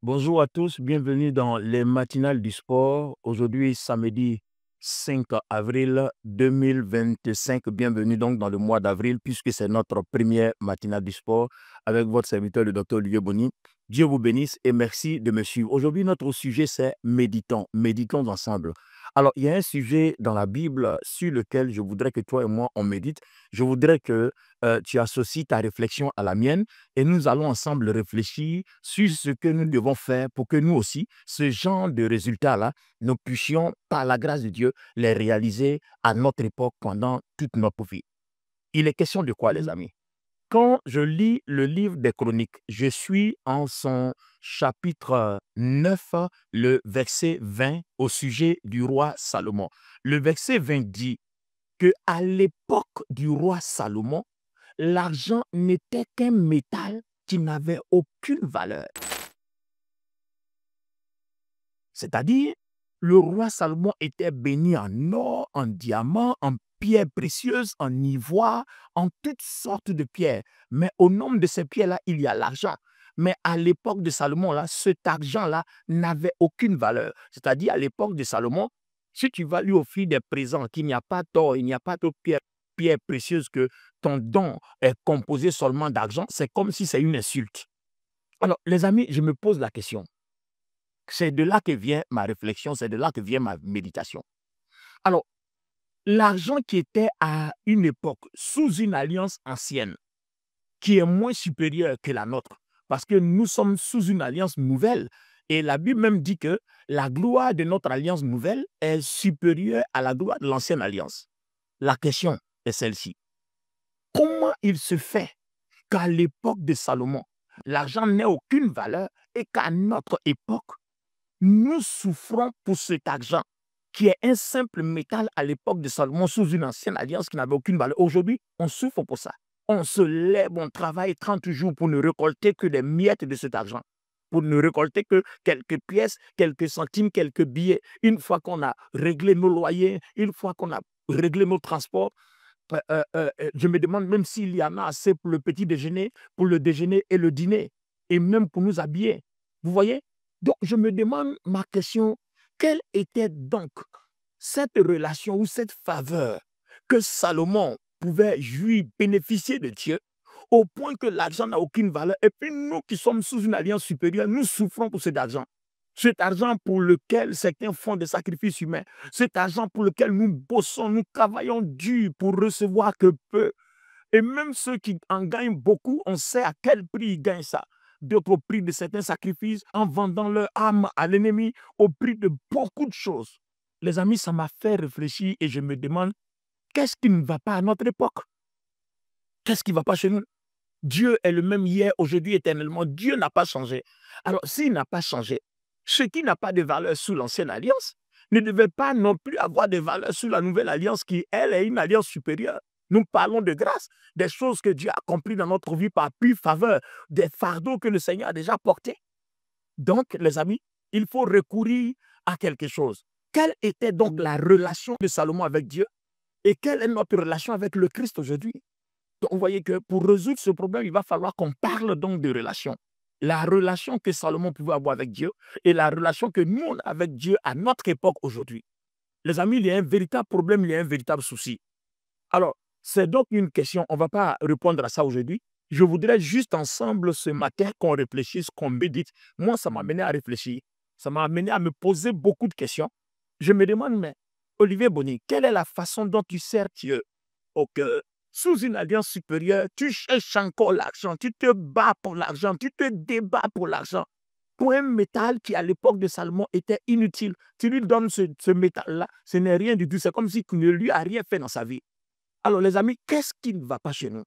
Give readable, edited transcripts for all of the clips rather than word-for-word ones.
Bonjour à tous, bienvenue dans les matinales du sport. Aujourd'hui, samedi 5 avril 2025. Bienvenue donc dans le mois d'avril puisque c'est notre première matinale du sport avec votre serviteur, le docteur Olivier Boni. Dieu vous bénisse et merci de me suivre. Aujourd'hui, notre sujet, c'est méditons. Méditons ensemble. Alors, il y a un sujet dans la Bible sur lequel je voudrais que toi et moi, on médite. Je voudrais que tu associes ta réflexion à la mienne et nous allons ensemble réfléchir sur ce que nous devons faire pour que nous aussi, ce genre de résultats-là, nous puissions, par la grâce de Dieu, les réaliser à notre époque pendant toute notre vie. Il est question de quoi, les amis? Quand je lis le livre des Chroniques, je suis en son chapitre 9, le verset 20, au sujet du roi Salomon. Le verset 20 dit que à l'époque du roi Salomon, l'argent n'était qu'un métal qui n'avait aucune valeur. C'est-à-dire, le roi Salomon était béni en or, en diamant, en pierres précieuses, en ivoire, en toutes sortes de pierres. Mais au nombre de ces pierres-là, il y a l'argent. Mais à l'époque de Salomon, là, cet argent-là n'avait aucune valeur. C'est-à-dire, à l'époque de Salomon, si tu vas lui offrir des présents, qu'il n'y a pas d'or, il n'y a pas de pierres précieuses, que ton don est composé seulement d'argent, c'est comme si c'est une insulte. Alors, les amis, je me pose la question. C'est de là que vient ma réflexion, c'est de là que vient ma méditation. Alors, l'argent qui était à une époque sous une alliance ancienne, qui est moins supérieure que la nôtre, parce que nous sommes sous une alliance nouvelle, et la Bible même dit que la gloire de notre alliance nouvelle est supérieure à la gloire de l'ancienne alliance. La question est celle-ci. Comment il se fait qu'à l'époque de Salomon, l'argent n'ait aucune valeur et qu'à notre époque, nous souffrons pour cet argent qui est un simple métal à l'époque de Salomon sous une ancienne alliance qui n'avait aucune valeur. Aujourd'hui, on souffre pour ça. On se lève, on travaille 30 jours pour ne récolter que des miettes de cet argent, pour ne récolter que quelques pièces, quelques centimes, quelques billets. Une fois qu'on a réglé nos loyers, une fois qu'on a réglé nos transports, je me demande même s'il y en a assez pour le petit déjeuner, pour le déjeuner et le dîner, et même pour nous habiller. Vous voyez? Donc, je me demande ma question, quelle était donc cette relation ou cette faveur que Salomon pouvait jouir, bénéficier de Dieu, au point que l'argent n'a aucune valeur. Et puis nous qui sommes sous une alliance supérieure, nous souffrons pour cet argent. Cet argent pour lequel certains font des sacrifices humains. Cet argent pour lequel nous bossons, nous travaillons dur pour recevoir que peu. Et même ceux qui en gagnent beaucoup, on sait à quel prix ils gagnent ça. D'autres au prix de certains sacrifices, en vendant leur âme à l'ennemi, au prix de beaucoup de choses. Les amis, ça m'a fait réfléchir et je me demande, qu'est-ce qui ne va pas à notre époque? Qu'est-ce qui ne va pas chez nous? Dieu est le même hier, aujourd'hui, éternellement. Dieu n'a pas changé. Alors, s'il n'a pas changé, ce qui n'a pas de valeur sous l'ancienne alliance ne devait pas non plus avoir de valeur sous la nouvelle alliance qui, elle, est une alliance supérieure. Nous parlons de grâce, des choses que Dieu a accomplies dans notre vie par pure faveur, des fardeaux que le Seigneur a déjà portés. Donc, les amis, il faut recourir à quelque chose. Quelle était donc la relation de Salomon avec Dieu et quelle est notre relation avec le Christ aujourd'hui? Donc, vous voyez que pour résoudre ce problème, il va falloir qu'on parle donc de relation. La relation que Salomon pouvait avoir avec Dieu et la relation que nous, on a avec Dieu à notre époque aujourd'hui. Les amis, il y a un véritable problème, il y a un véritable souci. Alors, c'est donc une question, on ne va pas répondre à ça aujourd'hui. Je voudrais juste ensemble ce matin qu'on réfléchisse, qu'on médite. Moi, ça m'a amené à réfléchir. Ça m'a amené à me poser beaucoup de questions. Je me demande, mais Olivier Boni, quelle est la façon dont tu sers Dieu au cœur? Sous une alliance supérieure, tu cherches encore l'argent, tu te bats pour l'argent, tu te débats pour l'argent. Pour un métal qui, à l'époque de Salomon, était inutile. Tu lui donnes ce métal-là, ce n'est rien du tout. C'est comme si tu ne lui as rien fait dans sa vie. Alors, les amis, qu'est-ce qui ne va pas chez nous?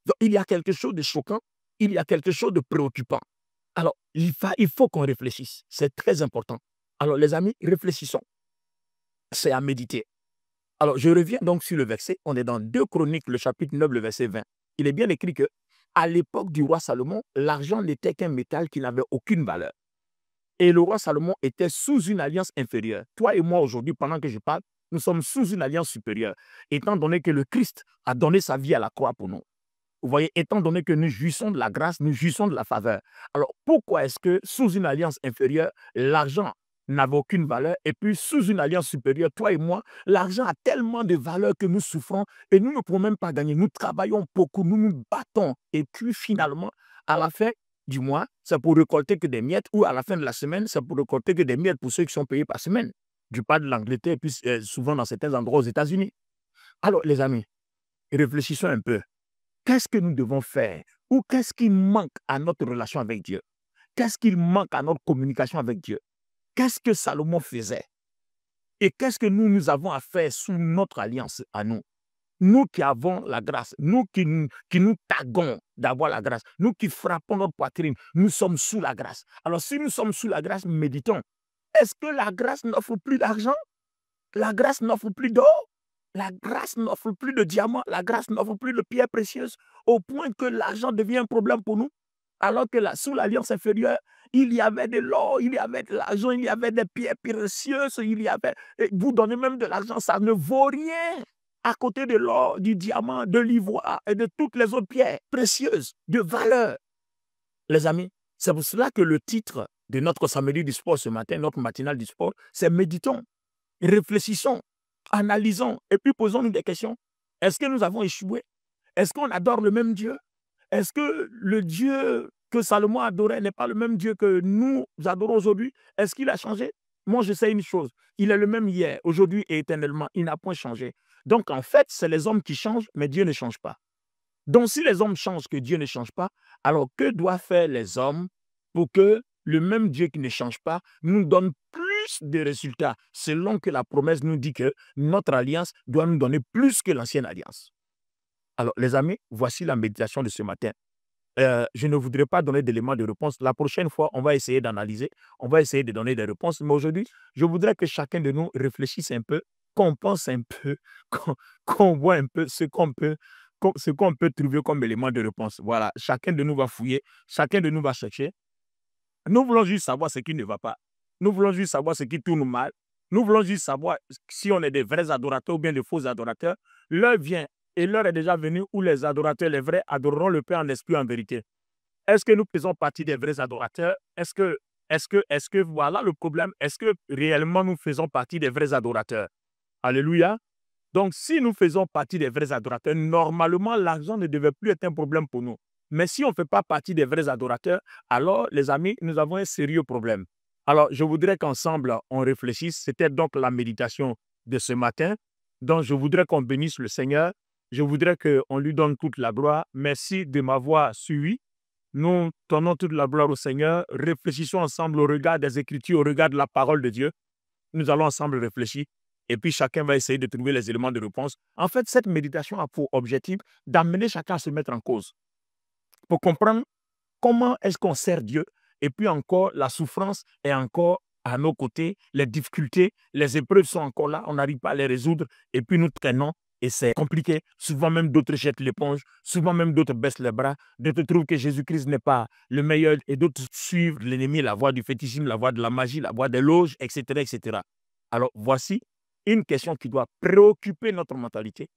Donc, il y a quelque chose de choquant, il y a quelque chose de préoccupant. Alors, il faut qu'on réfléchisse. C'est très important. Alors, les amis, réfléchissons. C'est à méditer. Alors, je reviens donc sur le verset. On est dans 2 Chroniques, le chapitre 9, le verset 20. Il est bien écrit que à l'époque du roi Salomon, l'argent n'était qu'un métal qui n'avait aucune valeur. Et le roi Salomon était sous une alliance inférieure. Toi et moi, aujourd'hui, pendant que je parle, nous sommes sous une alliance supérieure, étant donné que le Christ a donné sa vie à la croix pour nous. Vous voyez, étant donné que nous jouissons de la grâce, nous jouissons de la faveur. Alors, pourquoi est-ce que sous une alliance inférieure, l'argent n'avait aucune valeur et puis sous une alliance supérieure, toi et moi, l'argent a tellement de valeur que nous souffrons et nous ne pouvons même pas gagner. Nous travaillons beaucoup, nous nous battons et puis finalement, à la fin du mois, c'est pour récolter que des miettes ou à la fin de la semaine, c'est pour récolter que des miettes pour ceux qui sont payés par semaine. Du pas de l'Angleterre et puis souvent dans certains endroits aux États-Unis. Alors, les amis, réfléchissons un peu. Qu'est-ce que nous devons faire? Ou qu'est-ce qui manque à notre relation avec Dieu? Qu'est-ce qui manque à notre communication avec Dieu? Qu'est-ce que Salomon faisait? Et qu'est-ce que nous avons à faire sous notre alliance à nous? Nous qui avons la grâce, nous qui nous taguons d'avoir la grâce, nous qui frappons notre poitrine, nous sommes sous la grâce. Alors si nous sommes sous la grâce, méditons. Est-ce que la grâce n'offre plus d'argent? La grâce n'offre plus d'or? La grâce n'offre plus de diamants, la grâce n'offre plus de pierres précieuses, au point que l'argent devient un problème pour nous. Alors que là, sous l'alliance inférieure, il y avait de l'or, il y avait de l'argent, il y avait des pierres précieuses, il y avait. Et vous donnez même de l'argent, ça ne vaut rien à côté de l'or, du diamant, de l'ivoire et de toutes les autres pierres précieuses, de valeur. Les amis, c'est pour cela que le titre de notre samedi du sport ce matin, notre matinale du sport, c'est méditons, réfléchissons, analysons et puis posons-nous des questions. Est-ce que nous avons échoué? Est-ce qu'on adore le même Dieu? Est-ce que le Dieu que Salomon adorait n'est pas le même Dieu que nous adorons aujourd'hui? Est-ce qu'il a changé? Moi, je sais une chose. Il est le même hier, aujourd'hui et éternellement. Il n'a point changé. Donc, en fait, c'est les hommes qui changent, mais Dieu ne change pas. Donc, si les hommes changent, que Dieu ne change pas, alors que doivent faire les hommes pour que le même Dieu qui ne change pas nous donne plus de résultats, selon que la promesse nous dit que notre alliance doit nous donner plus que l'ancienne alliance? Alors, les amis, voici la méditation de ce matin. Je ne voudrais pas donner d'éléments de réponse. La prochaine fois, on va essayer d'analyser, on va essayer de donner des réponses. Mais aujourd'hui, je voudrais que chacun de nous réfléchisse un peu, qu'on pense un peu, qu'on voit un peu ce qu'on peut trouver comme élément de réponse. Voilà, chacun de nous va fouiller, chacun de nous va chercher. Nous voulons juste savoir ce qui ne va pas. Nous voulons juste savoir ce qui tourne mal. Nous voulons juste savoir si on est des vrais adorateurs ou bien des faux adorateurs. L'heure vient et l'heure est déjà venue où les adorateurs, les vrais, adoreront le Père en esprit, en vérité. Est-ce que nous faisons partie des vrais adorateurs? Est-ce que, voilà le problème, est-ce que réellement nous faisons partie des vrais adorateurs? Alléluia. Donc, si nous faisons partie des vrais adorateurs, normalement, l'argent ne devait plus être un problème pour nous. Mais si on ne fait pas partie des vrais adorateurs, alors, les amis, nous avons un sérieux problème. Alors, je voudrais qu'ensemble, on réfléchisse. C'était donc la méditation de ce matin. Donc, je voudrais qu'on bénisse le Seigneur. Je voudrais qu'on lui donne toute la gloire. Merci de m'avoir suivi. Nous donnons toute la gloire au Seigneur. Réfléchissons ensemble au regard des Écritures, au regard de la parole de Dieu. Nous allons ensemble réfléchir. Et puis, chacun va essayer de trouver les éléments de réponse. En fait, cette méditation a pour objectif d'amener chacun à se mettre en cause pour comprendre comment est-ce qu'on sert Dieu. Et puis encore, la souffrance est encore à nos côtés. Les difficultés, les épreuves sont encore là. On n'arrive pas à les résoudre. Et puis, nous traînons. Et c'est compliqué. Souvent même, d'autres jettent l'éponge. Souvent même, d'autres baissent les bras. D'autres trouvent que Jésus-Christ n'est pas le meilleur. Et d'autres suivent l'ennemi, la voie du fétichisme, la voie de la magie, la voie des loges, etc., etc. Alors, voici une question qui doit préoccuper notre mentalité.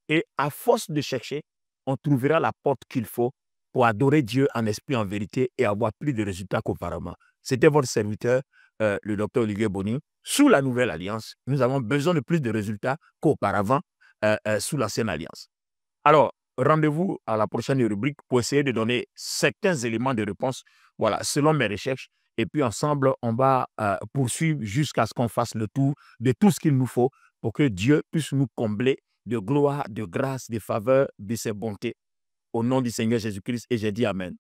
Et à force de chercher, on trouvera la porte qu'il faut pour adorer Dieu en esprit, en vérité et avoir plus de résultats qu'auparavant. C'était votre serviteur, le docteur Olivier Bonny. Sous la nouvelle alliance, nous avons besoin de plus de résultats qu'auparavant sous l'ancienne alliance. Alors, rendez-vous à la prochaine rubrique pour essayer de donner certains éléments de réponse, voilà, selon mes recherches. Et puis ensemble, on va poursuivre jusqu'à ce qu'on fasse le tour de tout ce qu'il nous faut pour que Dieu puisse nous combler de gloire, de grâce, de faveur, de ses bontés. Au nom du Seigneur Jésus-Christ, et j'ai dit Amen.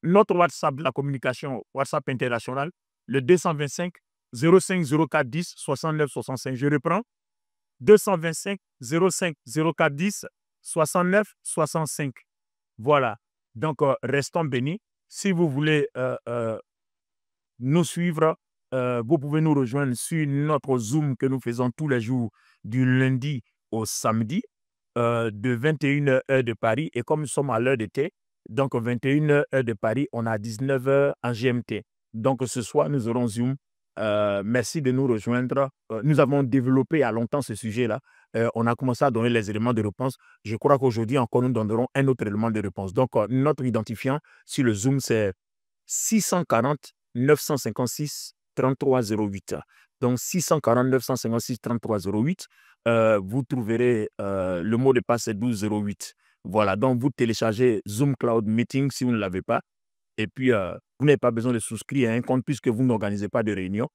Notre WhatsApp de la communication, WhatsApp international, le 225 05 04 10 69 65. Je reprends. 225 05 04 10 69 65. Voilà. Donc, restons bénis. Si vous voulez nous suivre, vous pouvez nous rejoindre sur notre Zoom que nous faisons tous les jours du lundi au samedi de 21h de Paris. Et comme nous sommes à l'heure d'été, donc 21h de Paris, on a 19h en GMT. Donc ce soir, nous aurons Zoom. Merci de nous rejoindre. Nous avons développé il y a longtemps ce sujet-là. on a commencé à donner les éléments de réponse. Je crois qu'aujourd'hui encore, nous donnerons un autre élément de réponse. Donc, notre identifiant sur le Zoom, c'est 640 956 3308. Donc, 640 956 3308. Vous trouverez le mot de passe, c'est 1208. Voilà, donc vous téléchargez Zoom Cloud Meeting si vous ne l'avez pas. Et puis, vous n'avez pas besoin de souscrire à un compte puisque vous n'organisez pas de réunion.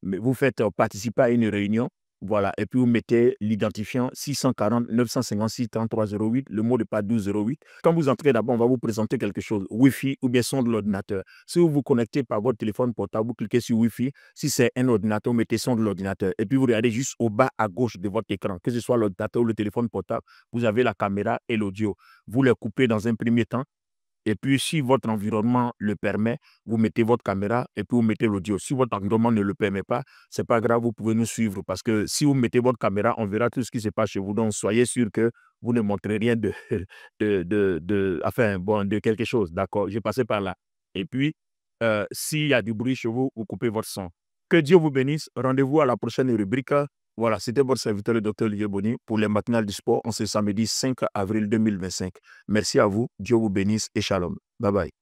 Mais vous faites participer à une réunion. Voilà. Et puis, vous mettez l'identifiant 640 956 3308, le mot de passe 1208. Quand vous entrez d'abord, on va vous présenter quelque chose, Wi-Fi ou bien son de l'ordinateur. Si vous vous connectez par votre téléphone portable, vous cliquez sur Wi-Fi. Si c'est un ordinateur, vous mettez son de l'ordinateur. Et puis, vous regardez juste au bas à gauche de votre écran, que ce soit l'ordinateur ou le téléphone portable, vous avez la caméra et l'audio. Vous les coupez dans un premier temps. Et puis, si votre environnement le permet, vous mettez votre caméra et puis vous mettez l'audio. Si votre environnement ne le permet pas, ce n'est pas grave, vous pouvez nous suivre parce que si vous mettez votre caméra, on verra tout ce qui se passe chez vous. Donc, soyez sûr que vous ne montrez rien de quelque chose. D'accord, j'ai passé par là. Et puis, s'il y a du bruit chez vous, vous coupez votre son. Que Dieu vous bénisse. Rendez-vous à la prochaine rubrique. Voilà, c'était votre serviteur, le docteur Olivier Boni, pour les matinales du sport en ce samedi 5 avril 2025. Merci à vous, Dieu vous bénisse et shalom. Bye bye.